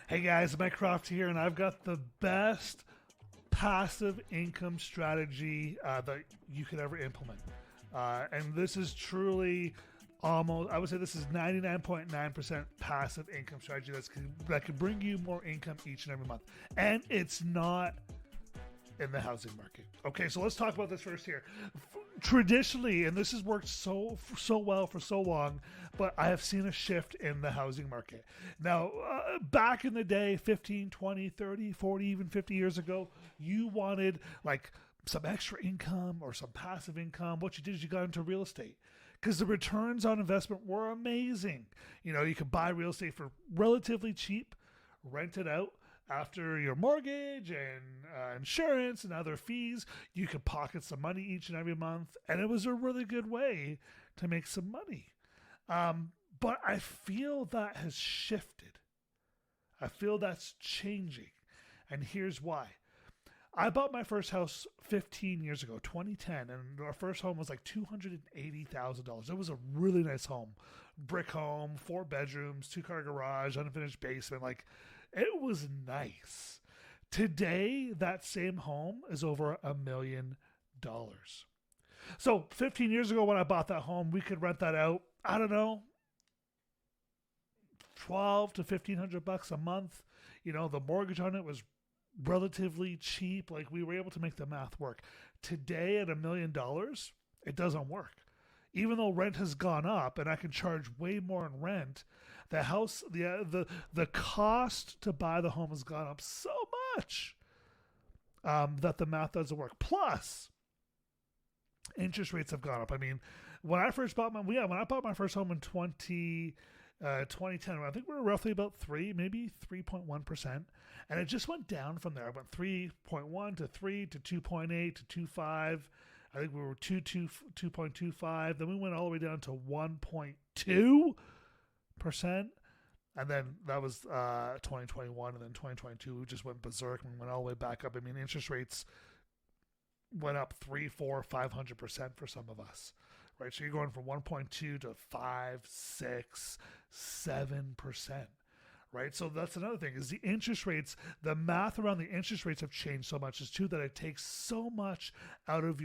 Hey guys, Mike Croft here, and I've got the best passive income strategy that you could ever implement. And this is truly almost, I would say this is 99.9% passive income strategy that can bring you more income each and every month. And it's not in the housing market. Okay, so let's talk about this first here. Traditionally, and this has worked so well for so long, but I have seen a shift in the housing market. Now, back in the day, 15, 20, 30, 40, even 50 years ago, you wanted like some extra income or some passive income. What you did is you got into real estate because the returns on investment were amazing. You know, you could buy real estate for relatively cheap, rent it out after your mortgage and insurance and other fees. You could pocket some money each and every month, and it was a really good way to make some money. But I feel that has shifted. I feel that's changing, and here's why. I bought my first house 15 years ago, 2010, and our first home was like $280,000. It was a really nice home, brick home, 4 bedrooms, 2-car garage, unfinished basement. Like, it was nice. Today, that same home is over $1 million. So 15 years ago, when I bought that home, we could rent that out. I don't know, 12 to 1500 bucks a month. You know, the mortgage on it was relatively cheap. Like, we were able to make the math work. Today at $1 million, it doesn't work. Even though rent has gone up and I can charge way more in rent, the cost to buy the home has gone up so much that the math doesn't work. Plus, interest rates have gone up. I mean, when I bought my first home in 2010, I think we were roughly about maybe 3.1%. And it just went down from there. It went 3.1 to 3 to 2.8 to 2.5. I think we were 2.25. Then we went all the way down to 1.2%. And then that was 2021. And then 2022, we just went berserk and went all the way back up. I mean, interest rates went up 3, 4, 500% for some of us, right? So you're going from 1.2 to 5, 6, 7%, right? So that's another thing is the interest rates, the math around the interest rates have changed so much is too that it takes so much out of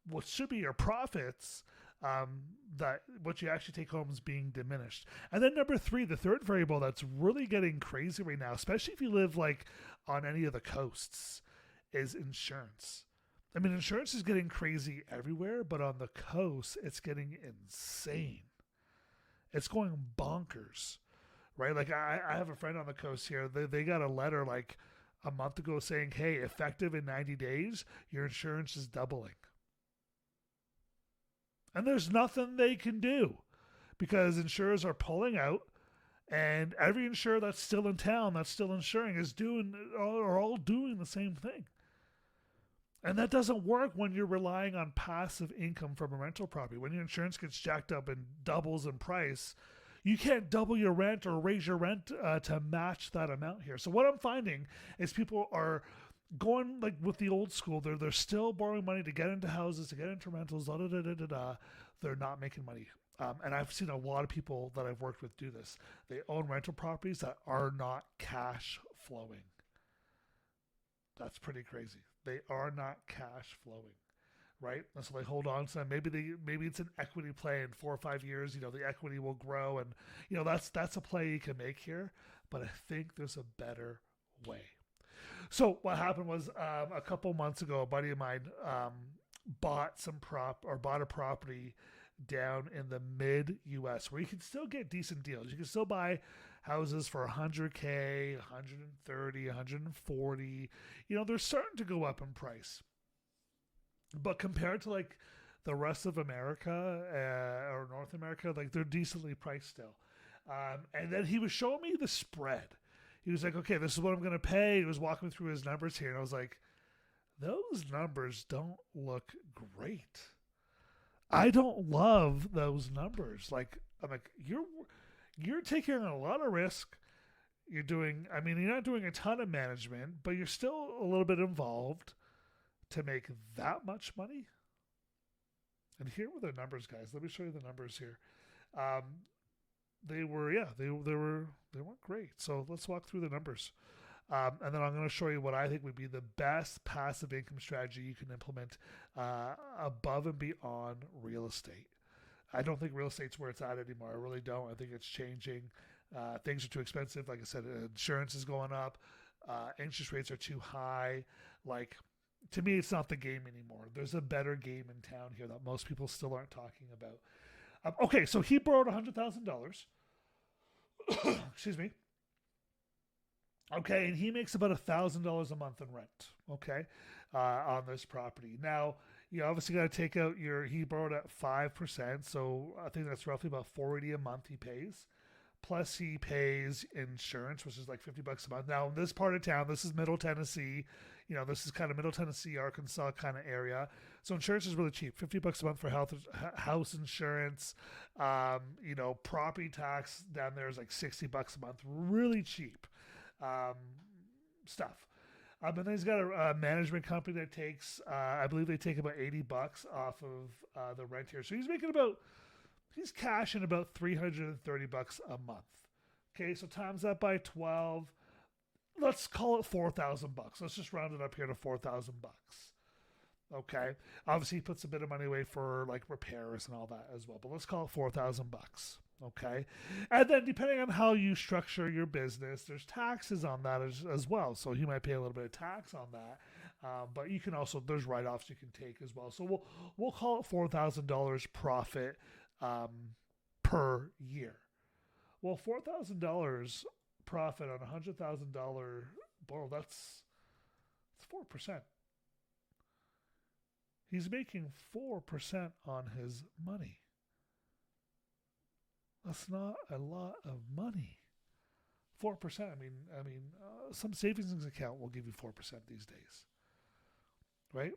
what should be your profits, that what you actually take home is being diminished. And then number 3, the third variable that's really getting crazy right now, especially if you live like on any of the coasts, is insurance. I mean, insurance is getting crazy everywhere, but on the coast, it's getting insane. It's going bonkers, right? Like, I have a friend on the coast here. They got a letter like a month ago saying, hey, effective in 90 days, your insurance is doubling. And there's nothing they can do because insurers are pulling out, and every insurer that's still in town, that's still insuring, are all doing the same thing. And that doesn't work when you're relying on passive income from a rental property. When your insurance gets jacked up and doubles in price, you can't double your rent or raise your rent to match that amount here. So what I'm finding is people are going like with the old school. They're still borrowing money to get into houses, to get into rentals. Da da da da da da. They're not making money. And I've seen a lot of people that I've worked with do this. They own rental properties that are not cash flowing. That's pretty crazy. They are not cash flowing, right? And so they hold on to them. Maybe it's an equity play in 4 or 5 years. You know, the equity will grow, and you know that's a play you can make here. But I think there's a better way. So what happened was a couple months ago, a buddy of mine bought a property down in the mid US where you can still get decent deals. You can still buy houses for 100K, 130, 140. You know, they're starting to go up in price. But compared to like the rest of America or North America, like they're decently priced still. And then he was showing me the spread. He was like, okay, this is what I'm going to pay. He was walking me through his numbers here. And I was like, those numbers don't look great. I don't love those numbers. Like, I'm like, you're taking a lot of risk. You're not doing a ton of management, but you're still a little bit involved to make that much money. And here were the numbers, guys. Let me show you the numbers here. They were They weren't great. So let's walk through the numbers. And then I'm going to show you what I think would be the best passive income strategy you can implement above and beyond real estate. I don't think real estate's where it's at anymore. I really don't. I think it's changing. Things are too expensive. Like I said, insurance is going up. Interest rates are too high. Like, to me, it's not the game anymore. There's a better game in town here that most people still aren't talking about. Okay, so he borrowed $100,000. Excuse me. Okay, and he makes about $1,000 a month in rent. Okay, on this property. Now, you obviously got to take out he borrowed at 5%, so I think that's roughly about $480 a month he pays. Plus he pays insurance, which is like $50 a month. Now, in this part of town, this is Middle Tennessee. This is kind of Middle Tennessee, Arkansas kind of area. So insurance is really cheap. $50 a month for house insurance. Property tax down there is like $60 a month. Really cheap stuff. And then he's got a management company that takes, I believe they take about $80 off of the rent here. So he's cashing about $330 a month. Okay, so times that by 12. Let's call it $4,000. Let's just round it up here to $4,000. Okay, obviously he puts a bit of money away for like repairs and all that as well, but let's call it $4,000. Okay, and then depending on how you structure your business, there's taxes on that as well. So you might pay a little bit of tax on that, but you can also there's write-offs you can take as well. So we'll call it $4,000 profit per year. Well, $4,000 profit on $100,000 borrow, that's 4%. He's making 4% on his money. That's not a lot of money. 4%. I mean, some savings account will give you 4% these days, right?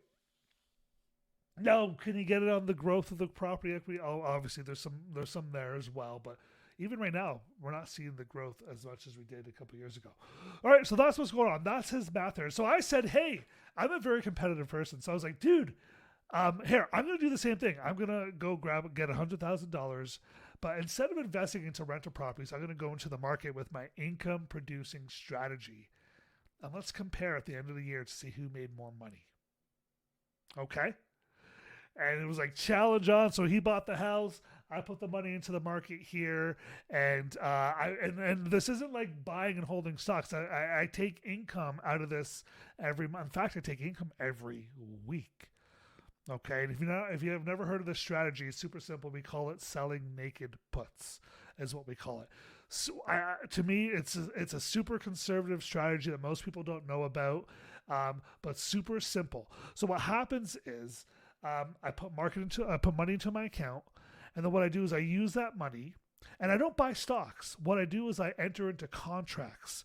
Now, can you get it on the growth of the property equity? Oh, obviously there's some there as well, but even right now, we're not seeing the growth as much as we did a couple of years ago. All right, so that's what's going on. That's his math there. So I said, hey, I'm a very competitive person. So I was like, dude, here, I'm going to do the same thing. I'm going to go get $100,000, but instead of investing into rental properties, I'm going to go into the market with my income producing strategy. And let's compare at the end of the year to see who made more money. Okay? And it was like challenge on. So he bought the house. I put the money into the market here, and and this isn't like buying and holding stocks. I take income out of this every month. In fact, I take income every week. Okay, and if you have never heard of this strategy, it's super simple. We call it selling naked puts, is what we call it. So to me, it's a super conservative strategy that most people don't know about, but super simple. So what happens is I put money into my account. And then what I do is I use that money, and I don't buy stocks. What I do is I enter into contracts,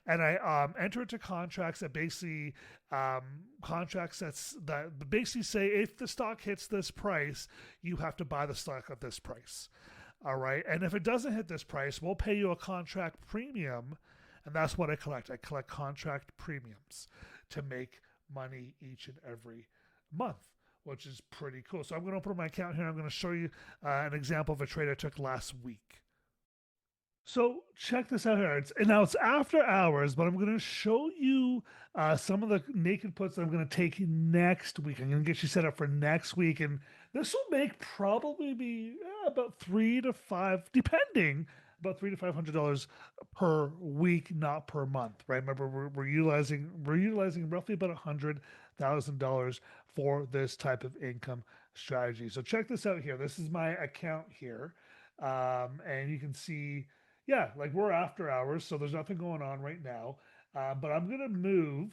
and I enter into contracts that basically that basically say if the stock hits this price, you have to buy the stock at this price. All right, and if it doesn't hit this price, we'll pay you a contract premium, and that's what I collect. I collect contract premiums to make money each and every month, which is pretty cool. So I'm going to open up my account here. I'm going to show you an example of a trade I took last week. So check this out here. Now it's after hours, but I'm going to show you some of the naked puts that I'm going to take next week. I'm going to get you set up for next week. And this will make probably be about $3 to $5, depending, about $300 to $500 per week, not per month, right? Remember, we're utilizing roughly about $100,000 for this type of income strategy. So check this out here. This is my account here. And you can see, yeah, like we're after hours, so there's nothing going on right now. But I'm going to move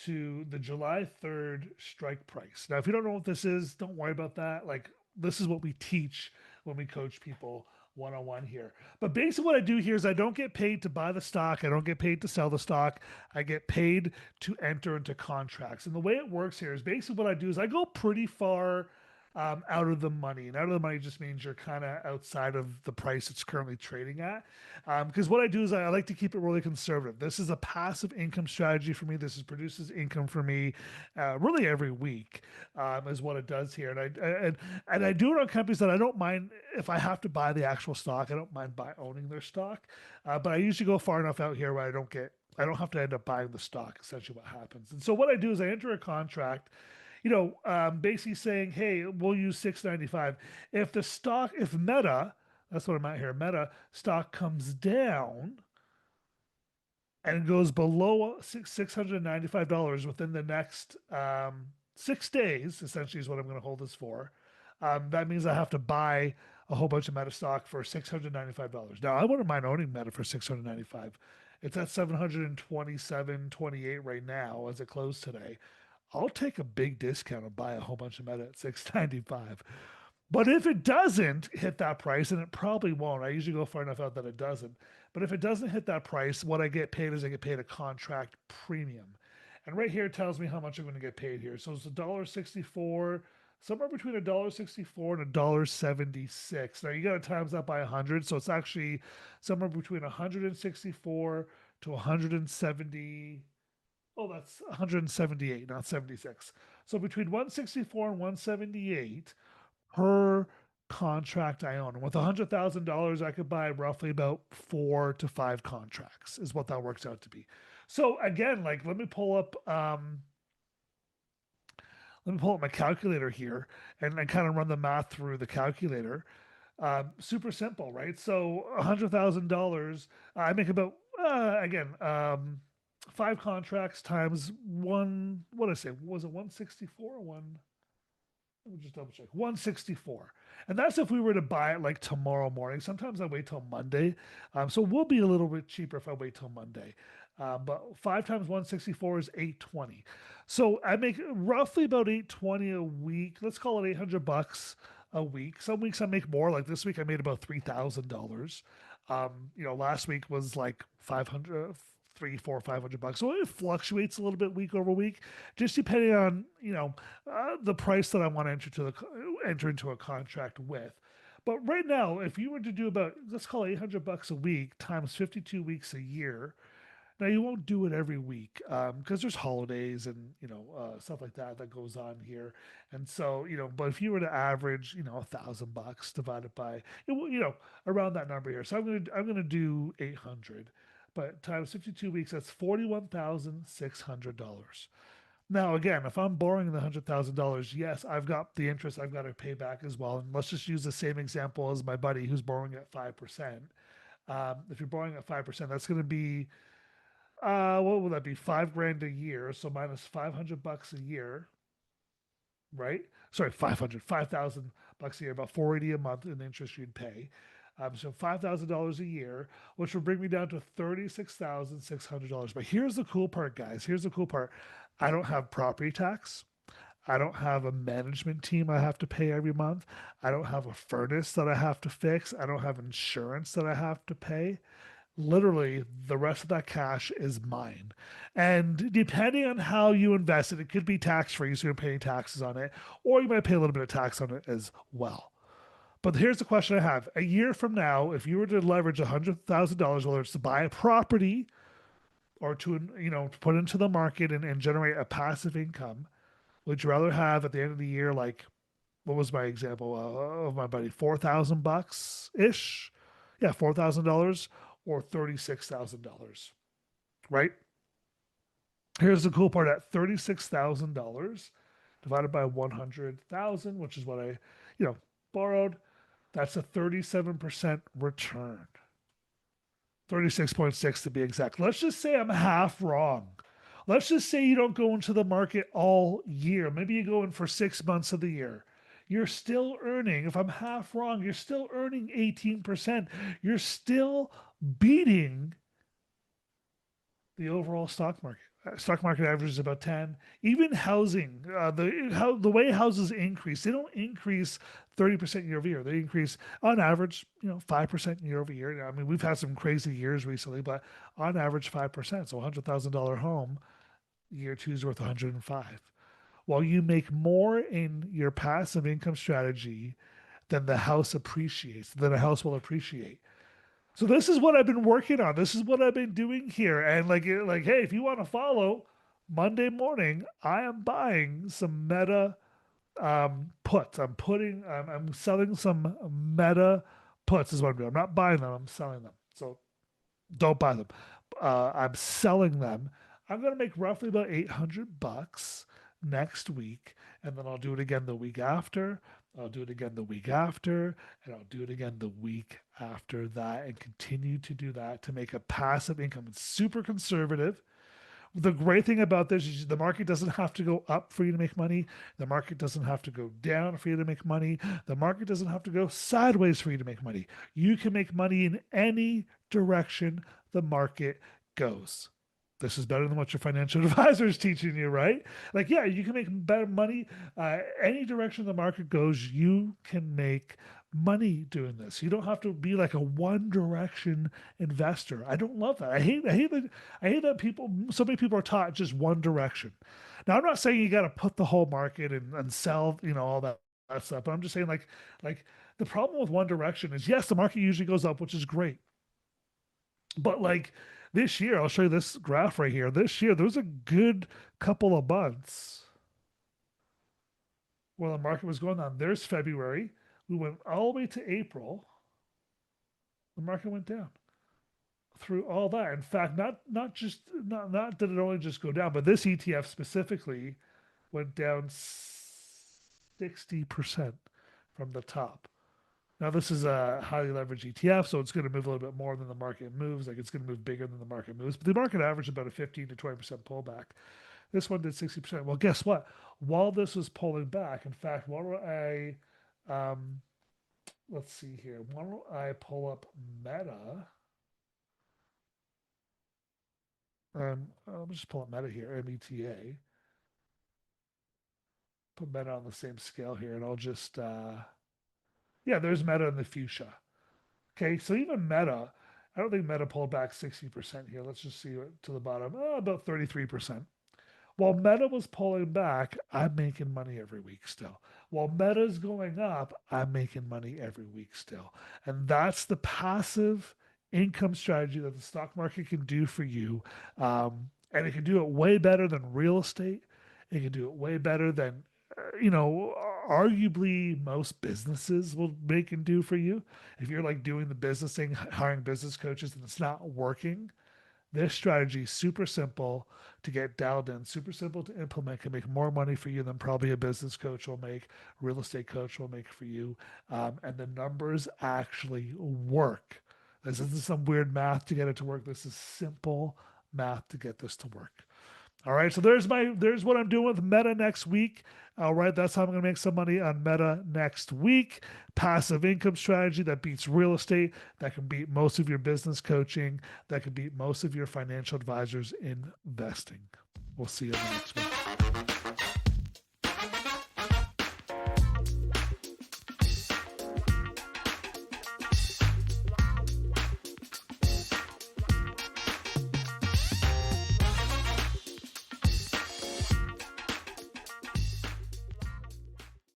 to the July 3rd strike price. Now, if you don't know what this is, don't worry about that. Like, this is what we teach when we coach people one-on-one here. But basically what I do here is I don't get paid to buy the stock. I don't get paid to sell the stock. I get paid to enter into contracts. And the way it works here is basically what I do is I go pretty far out of the money. And out of the money just means you're kind of outside of the price it's currently trading at. Because what I do is I like to keep it really conservative. This is a passive income strategy for me. This is produces income for me really every week, is what it does here. And I do it on companies that I don't mind if I have to buy the actual stock. I don't mind owning their stock, but I usually go far enough out here where I don't have to end up buying the stock. Essentially, what happens. And so what I do is I enter a contract, basically saying, hey, we'll use 695. If the stock, if Meta, that's what I'm at here, Meta stock comes down and goes below $695 within the next 6 days, essentially is what I'm going to hold this for. That means I have to buy a whole bunch of Meta stock for $695. Now, I wouldn't mind owning Meta for $695. It's at 727.28 right now as it closed today. I'll take a big discount and buy a whole bunch of Meta at 695. But if it doesn't hit that price, and it probably won't, I usually go far enough out that it doesn't. But if it doesn't hit that price, what I get paid is I get paid a contract premium. And right here it tells me how much I'm going to get paid here. So it's $1.64, somewhere between $1.64 and $1.76. Now you got to times that by 100, so it's actually somewhere between 164 to 170. Oh, that's 178, not 76. So between 164 and 178 per contract I own. And with $100,000, I could buy roughly about 4 to 5 contracts, is what that works out to be. So again, like let me pull up my calculator here and kind of run the math through the calculator. Super simple, right? So $100,000, I make about again 5 contracts times one. What did I say? Was it 164 or one? Let me just double check. 164. And that's if we were to buy it like tomorrow morning. Sometimes I wait till Monday. So we'll be a little bit cheaper if I wait till Monday. But 5 times 164 is 820. So I make roughly about 820 a week. Let's call it $800 a week. Some weeks I make more. Like this week I made about $3,000. Last week was like 500, 500 bucks. So it fluctuates a little bit week over week, just depending on the price that I want to enter into a contract with. But right now, if you were to do about, let's call it $800 a week times 52 weeks a year. Now you won't do it every week because there's holidays and stuff like that goes on here, and so But if you were to average $1,000 divided by around that number here, so I'm gonna do 800, but times 52 weeks, that's $41,600. Now again, if I'm borrowing the $100,000, yes, I've got the interest I've got to pay back as well. And let's just use the same example as my buddy who's borrowing at 5%. If you're borrowing at 5%, that's going to be what would that be? 5 grand a year. So minus $500 a year, right? Sorry, 5,000 bucks a year, about 480 a month in interest you'd pay. So $5,000 a year, which would bring me down to $36,600. But here's the cool part, guys. Here's the cool part. I don't have property tax. I don't have a management team I have to pay every month. I don't have a furnace that I have to fix. I don't have insurance that I have to pay. Literally, the rest of that cash is mine. And depending on how you invest it, it could be tax free, so you're paying taxes on it, or you might pay a little bit of tax on it as well. But here's the question I have. A year from now, if you were to leverage $100,000, whether it's to buy a property or to put into the market and generate a passive income, would you rather have at the end of the year, like, what was my example of my buddy, 4,000 bucks ish? Yeah, $4,000 or $36,000, right? Here's the cool part: at $36,000 divided by 100,000, which is what I, borrowed, that's a 37% return. 36.6 to be exact. Let's just say I'm half wrong. Let's just say you don't go into the market all year. Maybe you go in for 6 months of the year. You're still earning, if I'm half wrong, you're still earning 18%. You're still beating the overall stock market. Stock market average is about 10. Even housing, the way houses increase, they don't increase 30% year over year. They increase on average, 5% year over year. I mean, we've had some crazy years recently, but on average 5%. So $100,000 home, year two is worth 105. while you make more in your passive income strategy than the house appreciates, than a house will appreciate. So this is what I've been working on. This is what I've been doing here. And hey, if you want to follow, Monday morning, I am buying some Meta puts. I'm selling some Meta puts. Is what I'm doing. I'm not buying them. I'm selling them. So don't buy them. I'm selling them. I'm going to make roughly about $800 next week, and then I'll do it again the week after. I'll do it again the week after, and I'll do it again the week after that, and continue to do that to make a passive income. It's super conservative. The great thing about this is the market doesn't have to go up for you to make money. The market doesn't have to go down for you to make money. The market doesn't have to go sideways for you to make money. You can make money in any direction the market goes. This is better than what your financial advisor is teaching you, right? Like, yeah, you can make better money any direction the market goes. You can make money doing this. You don't have to be like a one direction investor. I don't love that. I hate that people, so many people are taught just one direction. Now, I'm not saying you got to put the whole market and sell, all that stuff, but I'm just saying like the problem with one direction is yes, the market usually goes up, which is great. But like this year, I'll show you this graph right here. This year, there was a good couple of months where the market was going on. There's February. We went all the way to April. The market went down through all that. In fact, not that it only just go down, but this ETF specifically went down 60% from the top. Now, this is a highly leveraged ETF, so it's going to move a little bit more than the market moves. Like it's going to move bigger than the market moves. But the market averaged about a 15 to 20% pullback. This one did 60%. Well, guess what? While this was pulling back, in fact, let's see here. Why don't I pull up Meta? Let me just pull up Meta here, META. Put Meta on the same scale here, and I'll just, yeah, there's Meta in the fuchsia. Okay, so even Meta, I don't think Meta pulled back 60% here. Let's just see to the bottom, about 33%. While Meta was pulling back, I'm making money every week still. While Meta's going up, I'm making money every week still. And that's the passive income strategy that the stock market can do for you. And it can do it way better than real estate. It can do it way better than, arguably most businesses will make and do for you. If you're like doing the business thing, hiring business coaches, and it's not working, this strategy is super simple to get dialed in, super simple to implement, can make more money for you than probably a business coach will make, real estate coach will make for you. And the numbers actually work. This isn't some weird math to get it to work. This is simple math to get this to work. All right, so there's what I'm doing with Meta next week. All right, that's how I'm going to make some money on Meta next week. Passive income strategy that beats real estate, that can beat most of your business coaching, that can beat most of your financial advisors investing. We'll see you in the next one.